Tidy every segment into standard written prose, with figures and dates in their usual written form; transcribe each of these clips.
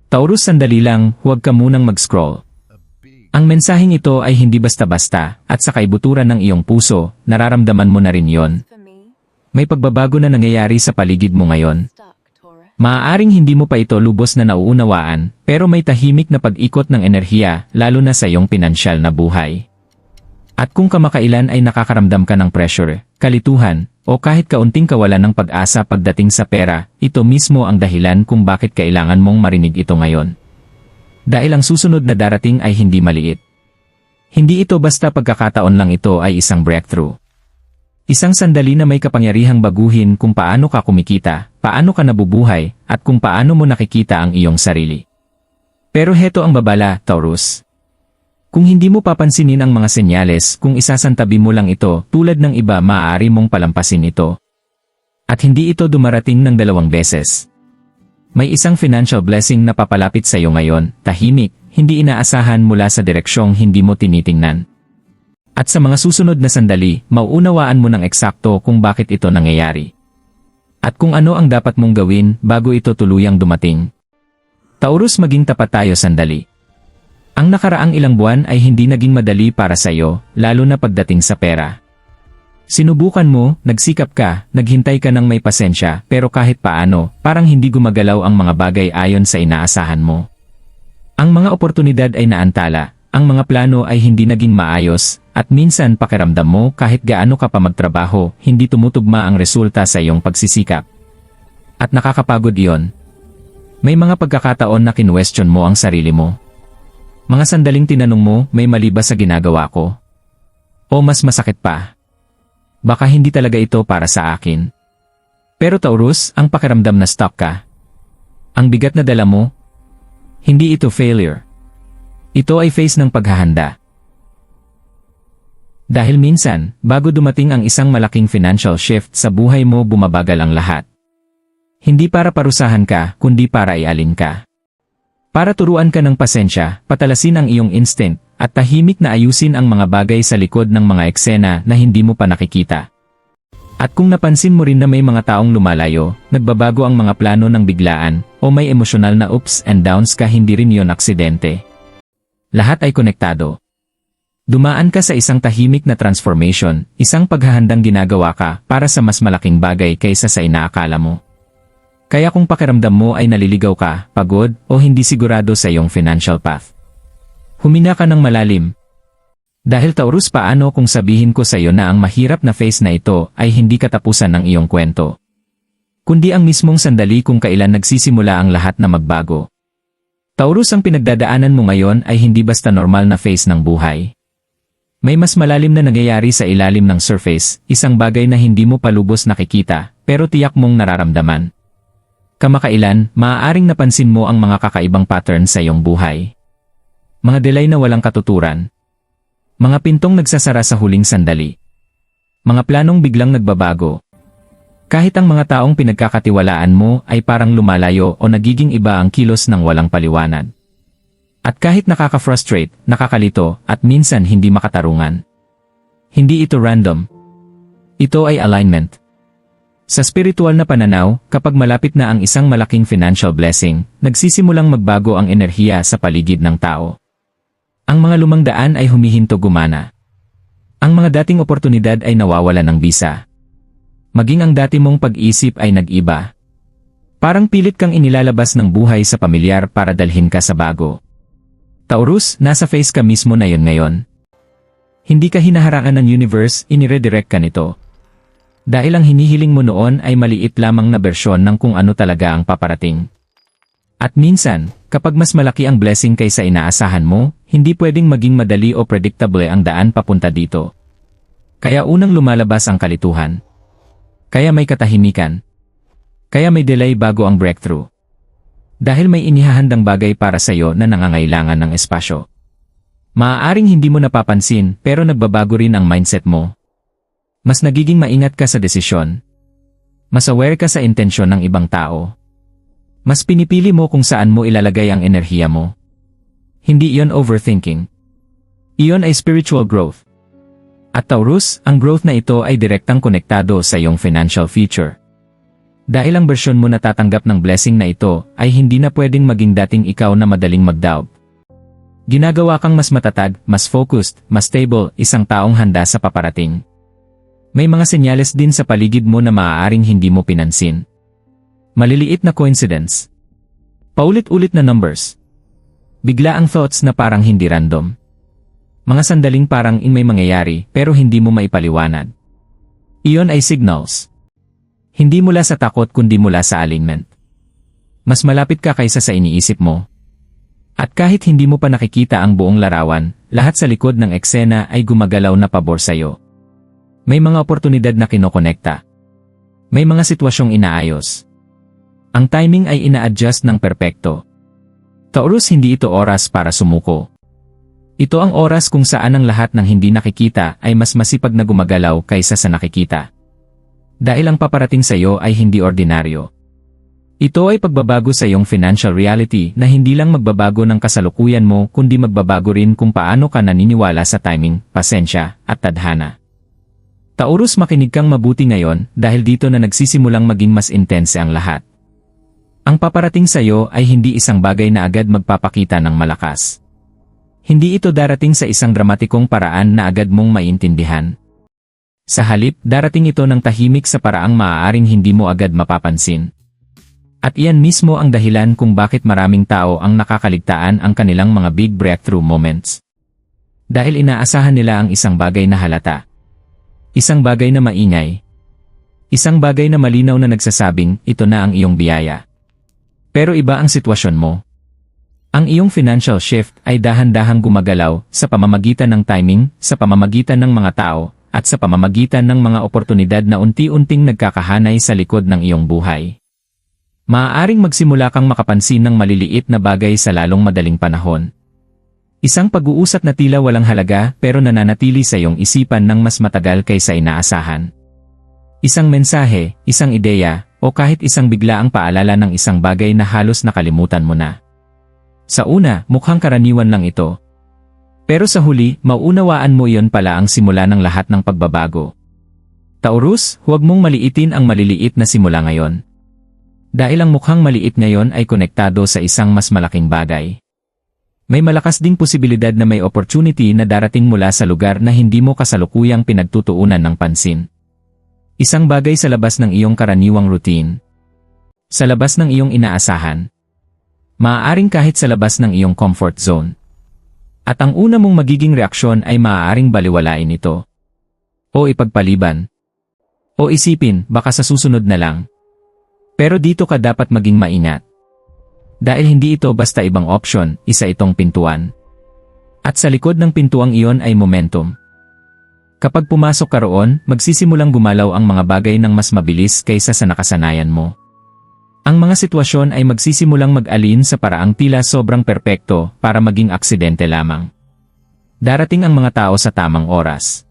Taurus, sandali lang, huwag ka munang mag-scroll. Ang mensaheng ito ay hindi basta-basta, at sa kaibuturan ng iyong puso, nararamdaman mo na rin yon. May pagbabago na nangyayari sa paligid mo ngayon. Maaaring hindi mo pa ito lubos na nauunawaan, pero may tahimik na pag-ikot ng enerhiya, lalo na sa iyong pinansyal na buhay. At kung kamakailan ay nakakaramdam ka ng pressure, kalituhan, o kahit kaunting kawalan ng pag-asa pagdating sa pera, ito mismo ang dahilan kung bakit kailangan mong marinig ito ngayon. Dahil ang susunod na darating ay hindi maliit. Hindi ito basta pagkakataon lang, ito ay isang breakthrough. Isang sandali na may kapangyarihang baguhin kung paano ka kumikita, paano ka nabubuhay, at kung paano mo nakikita ang iyong sarili. Pero heto ang babala, Taurus. Kung hindi mo papansinin ang mga senyales, kung isasantabi mo lang ito, tulad ng iba, maaari mong palampasin ito. At hindi ito dumarating ng 2 beses. May isang financial blessing na papalapit sa iyo ngayon, tahimik, hindi inaasahan mula sa direksyong hindi mo tinitingnan. At sa mga susunod na sandali, mauunawaan mo ng eksakto kung bakit ito nangyayari. At kung ano ang dapat mong gawin bago ito tuluyang dumating. Taurus, maging tapat tayo sandali. Ang nakaraang ilang buwan ay hindi naging madali para sa iyo, lalo na pagdating sa pera. Sinubukan mo, nagsikap ka, naghintay ka ng may pasensya, pero kahit paano, parang hindi gumagalaw ang mga bagay ayon sa inaasahan mo. Ang mga oportunidad ay naantala, ang mga plano ay hindi naging maayos, at minsan pakiramdam mo kahit gaano ka pa magtrabaho, hindi tumutugma ang resulta sa iyong pagsisikap. At nakakapagod iyon. May mga pagkakataon na kinwestiyon mo ang sarili mo. Mga sandaling tinanong mo, may mali ba sa ginagawa ko? O mas masakit pa? Baka hindi talaga ito para sa akin. Pero Taurus, ang pakiramdam na stuck ka. Ang bigat na dala mo. Hindi ito failure. Ito ay phase ng paghahanda. Dahil minsan, bago dumating ang isang malaking financial shift sa buhay mo, bumabagal ang lahat. Hindi para parusahan ka, kundi para ialin ka. Para turuan ka ng pasensya, patalasin ang iyong instinct, at tahimik na ayusin ang mga bagay sa likod ng mga eksena na hindi mo pa nakikita. At kung napansin mo rin na may mga taong lumalayo, nagbabago ang mga plano ng biglaan, o may emosyonal na ups and downs ka, hindi rin yon aksidente. Lahat ay konektado. Dumaan ka sa isang tahimik na transformation, isang paghahandang ginagawa ka para sa mas malaking bagay kaysa sa inaakala mo. Kaya kung pakiramdam mo ay naliligaw ka, pagod, o hindi sigurado sa iyong financial path, humina ka ng malalim. Dahil Taurus, paano kung sabihin ko sa iyo na ang mahirap na phase na ito ay hindi katapusan ng iyong kwento, kundi ang mismong sandali kung kailan nagsisimula ang lahat na magbago. Taurus, ang pinagdadaanan mo ngayon ay hindi basta normal na phase ng buhay. May mas malalim na nangyayari sa ilalim ng surface, isang bagay na hindi mo palubos nakikita, pero tiyak mong nararamdaman. Kamakailan, maaaring napansin mo ang mga kakaibang pattern sa iyong buhay. Mga delay na walang katuturan. Mga pintong nagsasara sa huling sandali. Mga planong biglang nagbabago. Kahit ang mga taong pinagkakatiwalaan mo ay parang lumalayo o nagiging iba ang kilos ng walang paliwanag. At kahit nakaka-frustrate, nakakalito, at minsan hindi makatarungan. Hindi ito random. Ito ay alignment. Sa spiritual na pananaw, kapag malapit na ang isang malaking financial blessing, nagsisimulang magbago ang enerhiya sa paligid ng tao. Ang mga lumang daan ay humihinto gumana. Ang mga dating oportunidad ay nawawalan ng bisa. Maging ang dati mong pag-isip ay nag-iba. Parang pilit kang inilalabas ng buhay sa pamilyar para dalhin ka sa bago. Taurus, nasa phase ka mismo na yon ngayon. Hindi ka hinaharangan ng universe, iniredirect ka nito. Dahil ang hinihiling mo noon ay maliit lamang na bersyon ng kung ano talaga ang paparating. At minsan, kapag mas malaki ang blessing kaysa inaasahan mo, hindi pwedeng maging madali o predictable ang daan papunta dito. Kaya unang lumalabas ang kalituhan. Kaya may katahimikan. Kaya may delay bago ang breakthrough. Dahil may inihahandang bagay para sa iyo na nangangailangan ng espasyo. Maaaring hindi mo napapansin, pero nagbabago rin ang mindset mo. Mas nagiging maingat ka sa desisyon. Mas aware ka sa intensyon ng ibang tao. Mas pinipili mo kung saan mo ilalagay ang enerhiya mo. Hindi iyon overthinking. Iyon ay spiritual growth. At Taurus, ang growth na ito ay direktang konektado sa iyong financial future. Dahil ang bersyon mo na tatanggap ng blessing na ito ay hindi na pwedeng maging dating ikaw na madaling mag-doubt. Ginagawa kang mas matatag, mas focused, mas stable, isang taong handa sa paparating. May mga senyales din sa paligid mo na maaaring hindi mo pinansin. Maliliit na coincidence. Paulit-ulit na numbers. Bigla ang thoughts na parang hindi random. Mga sandaling parang may mangyayari pero hindi mo maipaliwanag. Iyon ay signals. Hindi mula sa takot kundi mula sa alignment. Mas malapit ka kaysa sa iniisip mo. At kahit hindi mo pa nakikita ang buong larawan, lahat sa likod ng eksena ay gumagalaw na pabor sa'yo. May mga oportunidad na kinokonekta. May mga sitwasyong inaayos. Ang timing ay ina-adjust ng perpekto. Taurus, hindi ito oras para sumuko. Ito ang oras kung saan ang lahat ng hindi nakikita ay mas masipag na gumagalaw kaysa sa nakikita. Dahil ang paparating sa iyo ay hindi ordinaryo. Ito ay pagbabago sa iyong financial reality na hindi lang magbabago ng kasalukuyan mo kundi magbabago rin kung paano ka naniniwala sa timing, pasensya, at tadhana. Taurus, makinig kang mabuti ngayon dahil dito na nagsisimulang maging mas intense ang lahat. Ang paparating sa iyo ay hindi isang bagay na agad magpapakita ng malakas. Hindi ito darating sa isang dramatikong paraan na agad mong maintindihan. Sa halip, darating ito ng tahimik sa paraang maaaring hindi mo agad mapapansin. At iyan mismo ang dahilan kung bakit maraming tao ang nakakaligtaan ang kanilang mga big breakthrough moments. Dahil inaasahan nila ang isang bagay na halata. Isang bagay na maingay. Isang bagay na malinaw na nagsasabing, ito na ang iyong biyaya. Pero iba ang sitwasyon mo. Ang iyong financial shift ay dahan-dahang gumagalaw sa pamamagitan ng timing, sa pamamagitan ng mga tao, at sa pamamagitan ng mga oportunidad na unti-unting nagkakahanay sa likod ng iyong buhay. Maaaring magsimula kang makapansin ng maliliit na bagay sa lalong madaling panahon. Isang pag-uusap na tila walang halaga pero nananatili sa iyong isipan ng mas matagal kaysa inaasahan. Isang mensahe, isang ideya, o kahit isang biglaang paalala ng isang bagay na halos nakalimutan mo na. Sa una, mukhang karaniwan lang ito. Pero sa huli, mauunawaan mo iyon pala ang simula ng lahat ng pagbabago. Taurus, huwag mong maliitin ang maliliit na simula ngayon. Dahil ang mukhang maliit ngayon ay konektado sa isang mas malaking bagay. May malakas ding posibilidad na may opportunity na darating mula sa lugar na hindi mo kasalukuyang pinagtutuunan ng pansin. Isang bagay sa labas ng iyong karaniwang routine. Sa labas ng iyong inaasahan. Maaaring kahit sa labas ng iyong comfort zone. At ang una mong magiging reaksyon ay maaaring baliwalain ito. O ipagpaliban. O isipin, baka sa susunod na lang. Pero dito ka dapat maging maingat. Dahil hindi ito basta ibang option, isa itong pintuan. At sa likod ng pintuang iyon ay momentum. Kapag pumasok ka roon, magsisimulang gumalaw ang mga bagay ng mas mabilis kaysa sa nakasanayan mo. Ang mga sitwasyon ay magsisimulang mag-alin sa paraang tila sobrang perpekto para maging aksidente lamang. Darating ang mga tao sa tamang oras.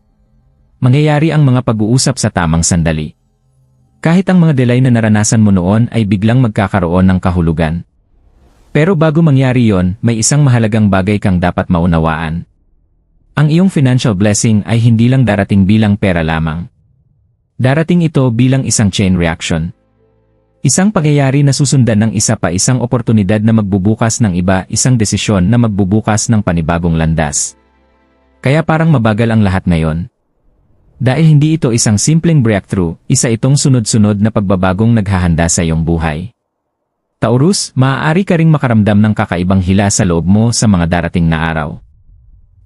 Mangyayari ang mga pag-uusap sa tamang sandali. Kahit ang mga delay na naranasan mo noon ay biglang magkakaroon ng kahulugan. Pero bago mangyari yon, may isang mahalagang bagay kang dapat maunawaan. Ang iyong financial blessing ay hindi lang darating bilang pera lamang. Darating ito bilang isang chain reaction. Isang pangyayari na susundan ng isa pa, isang oportunidad na magbubukas ng iba, isang desisyon na magbubukas ng panibagong landas. Kaya parang mabagal ang lahat ngayon. Dahil hindi ito isang simpleng breakthrough, isa itong sunod-sunod na pagbabagong naghahanda sa iyong buhay. Taurus, maaari ka ring makaramdam ng kakaibang hila sa loob mo sa mga darating na araw.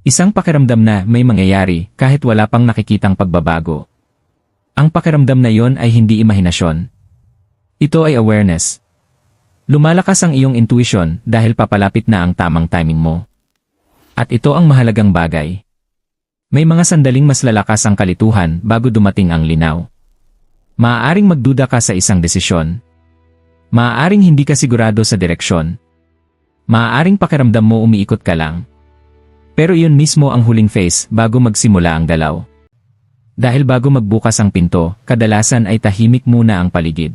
Isang pakiramdam na may mangyayari kahit wala pang nakikitang pagbabago. Ang pakiramdam na yon ay hindi imahinasyon. Ito ay awareness. Lumalakas ang iyong intuition dahil papalapit na ang tamang timing mo. At ito ang mahalagang bagay. May mga sandaling mas lalakas ang kalituhan bago dumating ang linaw. Maaaring magduda ka sa isang desisyon. Maaaring hindi ka sigurado sa direksyon. Maaaring pakiramdam mo umiikot ka lang. Pero iyon mismo ang huling phase bago magsimula ang galaw. Dahil bago magbukas ang pinto, kadalasan ay tahimik muna ang paligid.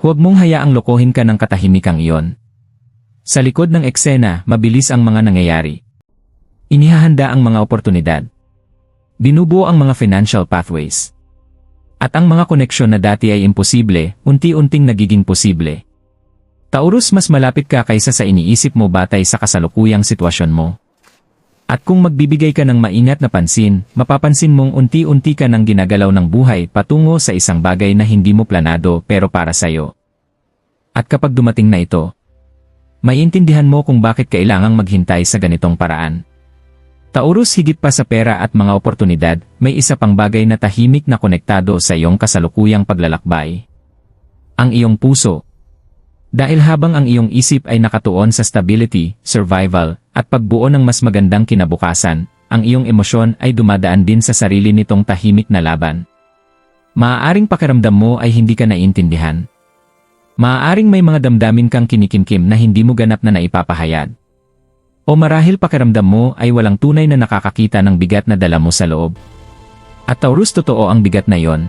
Huwag mong hayaang lokohin ka ng katahimikang iyon. Sa likod ng eksena, mabilis ang mga nangyayari. Inihahanda ang mga oportunidad. Binubuo ang mga financial pathways. At ang mga koneksyon na dati ay imposible, unti-unting nagiging posible. Taurus, mas malapit ka kaysa sa iniisip mo batay sa kasalukuyang sitwasyon mo. At kung magbibigay ka ng maingat na pansin, mapapansin mong unti-unti ka nang ginagalaw ng buhay patungo sa isang bagay na hindi mo planado pero para sa'yo. At kapag dumating na ito, maiintindihan mo kung bakit kailangang maghintay sa ganitong paraan. Taurus, higit pa sa pera at mga oportunidad, may isa pang bagay na tahimik na konektado sa iyong kasalukuyang paglalakbay. Ang iyong puso. Dahil habang ang iyong isip ay nakatuon sa stability, survival, at pagbuo ng mas magandang kinabukasan, ang iyong emosyon ay dumadaan din sa sarili nitong tahimik na laban. Maaaring pakiramdam mo ay hindi ka naiintindihan. Maaaring may mga damdamin kang kinikimkim na hindi mo ganap na naipapahayag. O marahil pakiramdam mo ay walang tunay na nakakakita ng bigat na dala mo sa loob. At Taurus, totoo ang bigat na yon.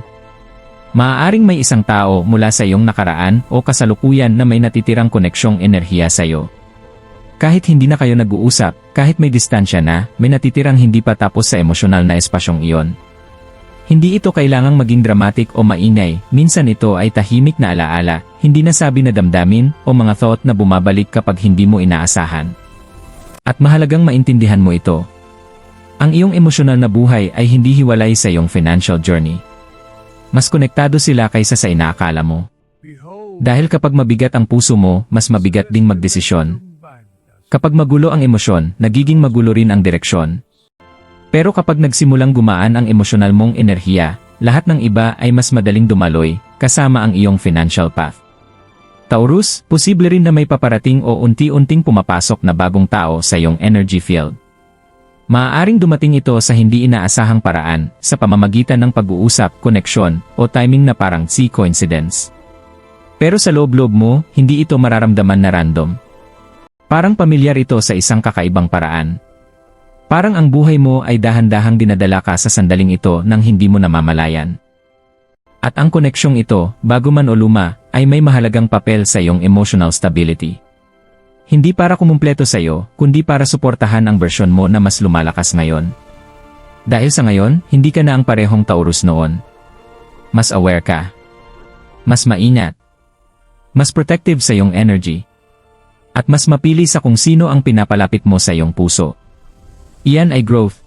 Maaaring may isang tao mula sa iyong nakaraan o kasalukuyan na may natitirang koneksyong enerhiya sa iyo. Kahit hindi na kayo nag-uusap, kahit may distansya na, may natitirang hindi pa tapos sa emosyonal na espasyong iyon. Hindi ito kailangang maging dramatic o maingay, minsan ito ay tahimik na alaala, hindi nasabi na damdamin o mga thought na bumabalik kapag hindi mo inaasahan. At mahalagang maintindihan mo ito. Ang iyong emosyonal na buhay ay hindi hiwalay sa iyong financial journey. Mas konektado sila kaysa sa inaakala mo. Dahil kapag mabigat ang puso mo, mas mabigat ding magdesisyon. Kapag magulo ang emosyon, nagiging magulo rin ang direksyon. Pero kapag nagsimulang gumaan ang emosyonal mong enerhiya, lahat ng iba ay mas madaling dumaloy, kasama ang iyong financial path. Taurus, posible rin na may paparating o unti-unting pumapasok na bagong tao sa iyong energy field. Maaaring dumating ito sa hindi inaasahang paraan, sa pamamagitan ng pag-uusap, koneksyon, o timing na parang coincidence. Pero sa loob-loob mo, hindi ito mararamdaman na random. Parang pamilyar ito sa isang kakaibang paraan. Parang ang buhay mo ay dahan-dahang dinadala ka sa sandaling ito nang hindi mo namamalayan. At ang koneksyong ito, bago man o luma, ay may mahalagang papel sa iyong emotional stability. Hindi para kumumpleto sa iyo, kundi para suportahan ang bersyon mo na mas lumalakas ngayon. Dahil sa ngayon, hindi ka na ang parehong Taurus noon. Mas aware ka. Mas maingat. Mas protective sa iyong energy. At mas mapili sa kung sino ang pinapalapit mo sa iyong puso. Iyan ay growth.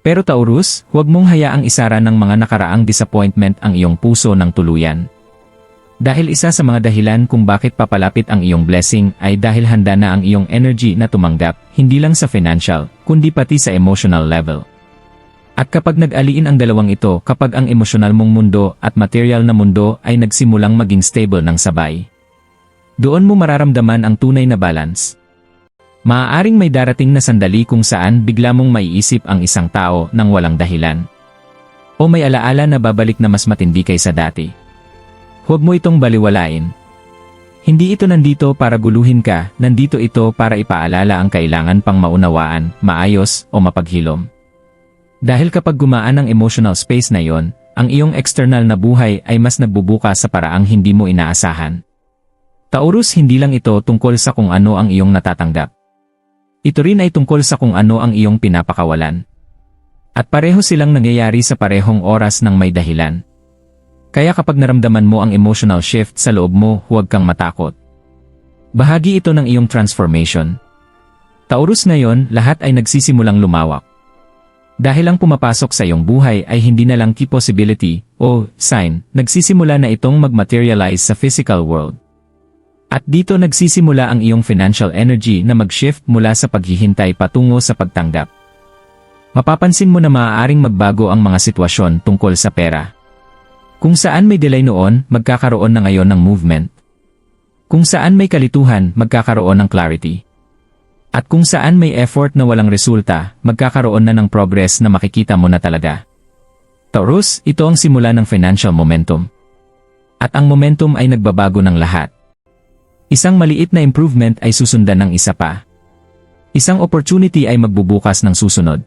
Pero Taurus, huwag mong hayaang isara ng mga nakaraang disappointment ang iyong puso ng tuluyan. Dahil isa sa mga dahilan kung bakit papalapit ang iyong blessing ay dahil handa na ang iyong energy na tumanggap, hindi lang sa financial, kundi pati sa emotional level. At kapag nag-aliin ang dalawang ito, kapag ang emosyonal mong mundo at material na mundo ay nagsimulang maging stable ng sabay, doon mo mararamdaman ang tunay na balance. Maaaring may darating na sandali kung saan bigla mong maiisip ang isang tao nang walang dahilan. O may alaala na babalik na mas matindi kaysa dati. Huwag mo itong baliwalain. Hindi ito nandito para guluhin ka, nandito ito para ipaalala ang kailangan pang maunawaan, maayos, o mapaghilom. Dahil kapag gumaan ang emotional space na yon, ang iyong external na buhay ay mas nagbubukas sa paraang hindi mo inaasahan. Taurus, hindi lang ito tungkol sa kung ano ang iyong natatanggap. Ito rin ay tungkol sa kung ano ang iyong pinapakawalan. At pareho silang nangyayari sa parehong oras ng may dahilan. Kaya kapag naramdaman mo ang emotional shift sa loob mo, huwag kang matakot. Bahagi ito ng iyong transformation. Taurus, ngayon, lahat ay nagsisimulang lumawak. Dahil ang pumapasok sa iyong buhay ay hindi na lang key possibility o sign, nagsisimula na itong mag-materialize sa physical world. At dito nagsisimula ang iyong financial energy na mag-shift mula sa paghihintay patungo sa pagtanggap. Mapapansin mo na maaaring magbago ang mga sitwasyon tungkol sa pera. Kung saan may delay noon, magkakaroon na ngayon ng movement. Kung saan may kalituhan, magkakaroon ng clarity. At kung saan may effort na walang resulta, magkakaroon na ng progress na makikita mo na talaga. Taurus, ito ang simula ng financial momentum. At ang momentum ay nagbabago ng lahat. Isang maliit na improvement ay susundan ng isa pa. Isang opportunity ay magbubukas ng susunod.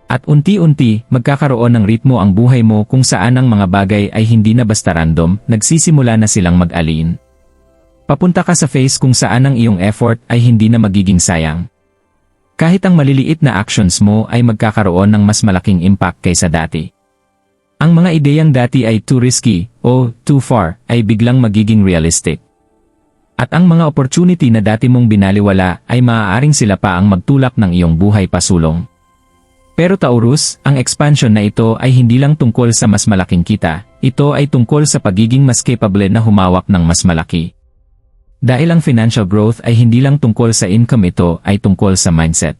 At unti-unti, magkakaroon ng ritmo ang buhay mo kung saan ang mga bagay ay hindi na basta random, nagsisimula na silang mag-alin. Papunta ka sa phase kung saan ang iyong effort ay hindi na magiging sayang. Kahit ang maliliit na actions mo ay magkakaroon ng mas malaking impact kaysa dati. Ang mga ideyang dati ay too risky o too far ay biglang magiging realistic. At ang mga opportunity na dati mong binaliwala ay maaaring sila pa ang magtulak ng iyong buhay pasulong. Pero Taurus, ang expansion na ito ay hindi lang tungkol sa mas malaking kita, ito ay tungkol sa pagiging mas capable na humawak ng mas malaki. Dahil ang financial growth ay hindi lang tungkol sa income, ito ay tungkol sa mindset.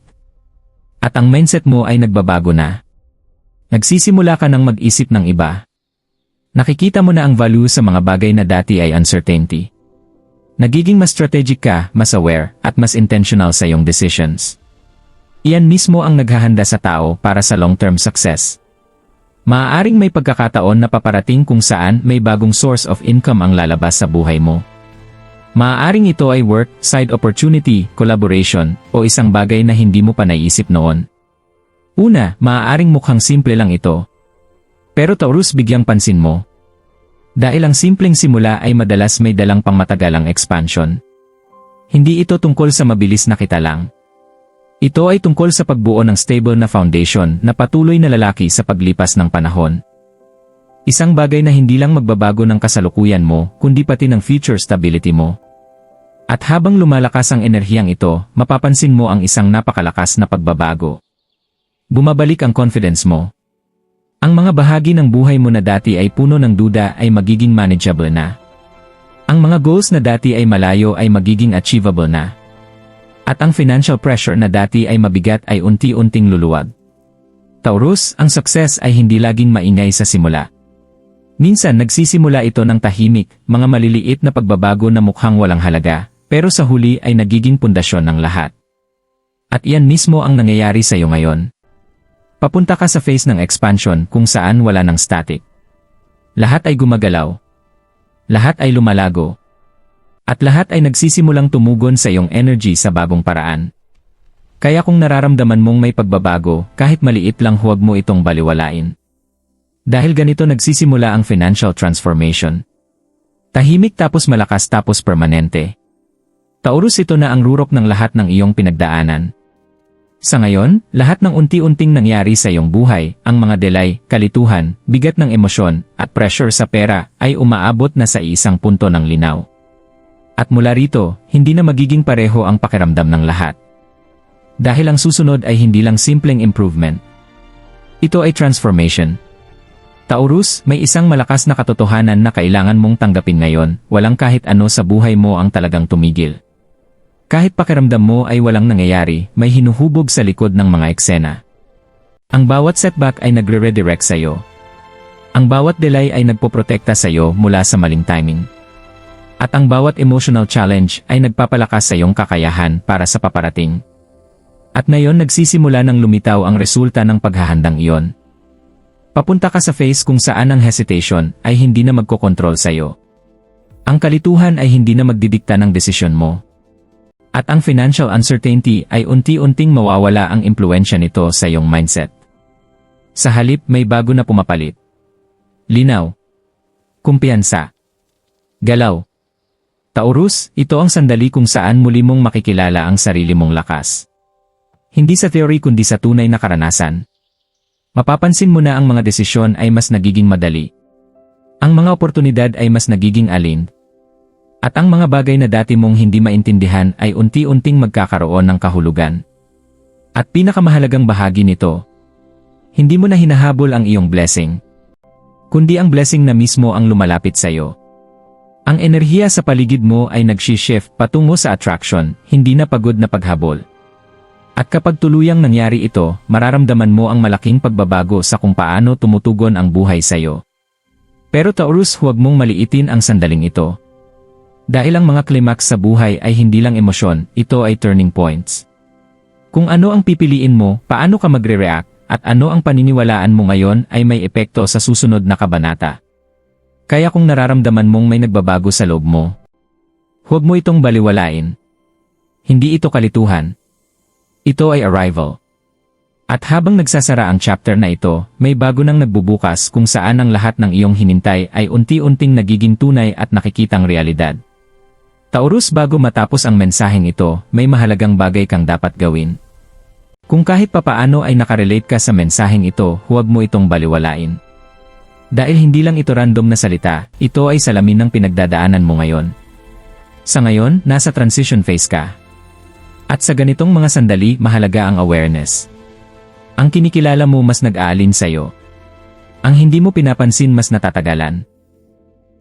At ang mindset mo ay nagbabago na. Nagsisimula ka ng mag-isip ng iba. Nakikita mo na ang value sa mga bagay na dati ay uncertainty. Nagiging mas strategic ka, mas aware, at mas intentional sa iyong decisions. Iyan mismo ang naghahanda sa tao para sa long-term success. Maaaring may pagkakataon na paparating kung saan may bagong source of income ang lalabas sa buhay mo. Maaaring ito ay work, side opportunity, collaboration, o isang bagay na hindi mo pa naisip noon. Una, maaaring mukhang simple lang ito. Pero Taurus, bigyang pansin mo. Dahil ang simpleng simula ay madalas may dalang pangmatagalang expansion. Hindi ito tungkol sa mabilis na kita lang. Ito ay tungkol sa pagbuo ng stable na foundation na patuloy na lalaki sa paglipas ng panahon. Isang bagay na hindi lang magbabago ng kasalukuyan mo, kundi pati ng future stability mo. At habang lumalakas ang enerhiyang ito, mapapansin mo ang isang napakalakas na pagbabago. Bumabalik ang confidence mo. Ang mga bahagi ng buhay mo na dati ay puno ng duda ay magiging manageable na. Ang mga goals na dati ay malayo ay magiging achievable na. At ang financial pressure na dati ay mabigat ay unti-unting luluwag. Taurus, ang success ay hindi laging maingay sa simula. Minsan nagsisimula ito ng tahimik, mga maliliit na pagbabago na mukhang walang halaga, pero sa huli ay nagiging pundasyon ng lahat. At iyan mismo ang nangyayari sa iyo ngayon. Papunta ka sa phase ng expansion kung saan wala ng static. Lahat ay gumagalaw. Lahat ay lumalago. At lahat ay nagsisimulang tumugon sa iyong energy sa bagong paraan. Kaya kung nararamdaman mong may pagbabago, kahit maliit lang, huwag mo itong baliwalain. Dahil ganito nagsisimula ang financial transformation. Tahimik tapos malakas tapos permanente. Taurus, ito na ang rurok ng lahat ng iyong pinagdaanan. Sa ngayon, lahat ng unti-unting nangyari sa iyong buhay, ang mga delay, kalituhan, bigat ng emosyon, at pressure sa pera, ay umaabot na sa isang punto ng linaw. At mula rito, hindi na magiging pareho ang pakiramdam ng lahat. Dahil ang susunod ay hindi lang simpleng improvement. Ito ay transformation. Taurus, may isang malakas na katotohanan na kailangan mong tanggapin ngayon, walang kahit ano sa buhay mo ang talagang tumigil. Kahit pakiramdam mo ay walang nangyayari, may hinuhubog sa likod ng mga eksena. Ang bawat setback ay nagre-redirect sa iyo. Ang bawat delay ay nagpoprotekta sa iyo mula sa maling timing. At ang bawat emotional challenge ay nagpapalakas sa iyong kakayahan para sa paparating. At ngayon nagsisimula ng lumitaw ang resulta ng paghahandang iyon. Papunta ka sa phase kung saan ang hesitation ay hindi na magkokontrol sa iyo. Ang kalituhan ay hindi na magdidikta ng desisyon mo. At ang financial uncertainty ay unti-unting mawawala ang impluensya nito sa iyong mindset. Sa halip, may bago na pumapalit. Linaw. Kumpiyansa. Galaw. Taurus, ito ang sandali kung saan muli mong makikilala ang sarili mong lakas. Hindi sa theory kundi sa tunay na karanasan. Mapapansin mo na ang mga desisyon ay mas nagiging madali. Ang mga oportunidad ay mas nagiging aligned. At ang mga bagay na dati mong hindi maintindihan ay unti-unting magkakaroon ng kahulugan. At pinakamahalagang bahagi nito, hindi mo na hinahabol ang iyong blessing, kundi ang blessing na mismo ang lumalapit sa iyo. Ang enerhiya sa paligid mo ay nag-shift patungo sa attraction, hindi na pagod na paghabol. At kapag tuluyang nangyari ito, mararamdaman mo ang malaking pagbabago sa kung paano tumutugon ang buhay sa iyo. Pero Taurus, huwag mong maliitin ang sandaling ito. Dahil ang mga climax sa buhay ay hindi lang emosyon, ito ay turning points. Kung ano ang pipiliin mo, paano ka magre-react, at ano ang paniniwalaan mo ngayon ay may epekto sa susunod na kabanata. Kaya kung nararamdaman mong may nagbabago sa loob mo, huwag mo itong baliwalain. Hindi ito kalituhan. Ito ay arrival. At habang nagsasara ang chapter na ito, may bago nang nagbubukas kung saan ang lahat ng iyong hinintay ay unti-unting nagiging tunay at nakikitang realidad. Taurus, bago matapos ang mensaheng ito, may mahalagang bagay kang dapat gawin. Kung kahit papaano ay nakarelate ka sa mensaheng ito, huwag mo itong baliwalain. Dahil hindi lang ito random na salita, ito ay salamin ng pinagdadaanan mo ngayon. Sa ngayon, nasa transition phase ka. At sa ganitong mga sandali, mahalaga ang awareness. Ang kinikilala mo mas nag-aalin sa'yo. Ang hindi mo pinapansin mas natatagalan.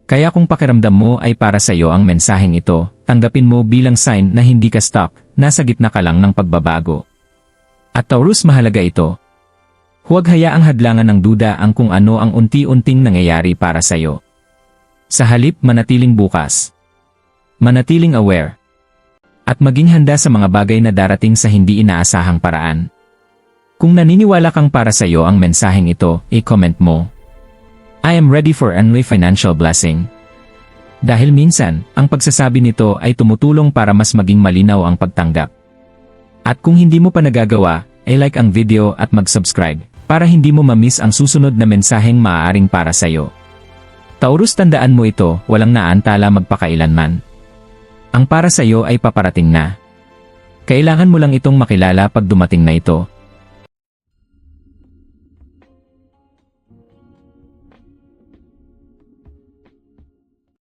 Kaya kung pakiramdam mo ay para sa'yo ang mensaheng ito, tanggapin mo bilang sign na hindi ka stuck, nasa gitna ka lang ng pagbabago. At Taurus, mahalaga ito. Huwag hayaang hadlangan ng duda ang kung ano ang unti-unting nangyayari para sa'yo. Sa halip, manatiling bukas. Manatiling aware. At maging handa sa mga bagay na darating sa hindi inaasahang paraan. Kung naniniwala kang para sa'yo ang mensaheng ito, i-comment mo. I am ready for only financial blessing. Dahil minsan, ang pagsasabi nito ay tumutulong para mas maging malinaw ang pagtanggap. At kung hindi mo pa nagagawa, i-like ang video at mag-subscribe para hindi mo ma-miss ang susunod na mensaheng maaaring para sa'yo. Taurus, tandaan mo ito, walang naantala magpakailanman. Ang para sa'yo ay paparating na. Kailangan mo lang itong makilala pag dumating na ito.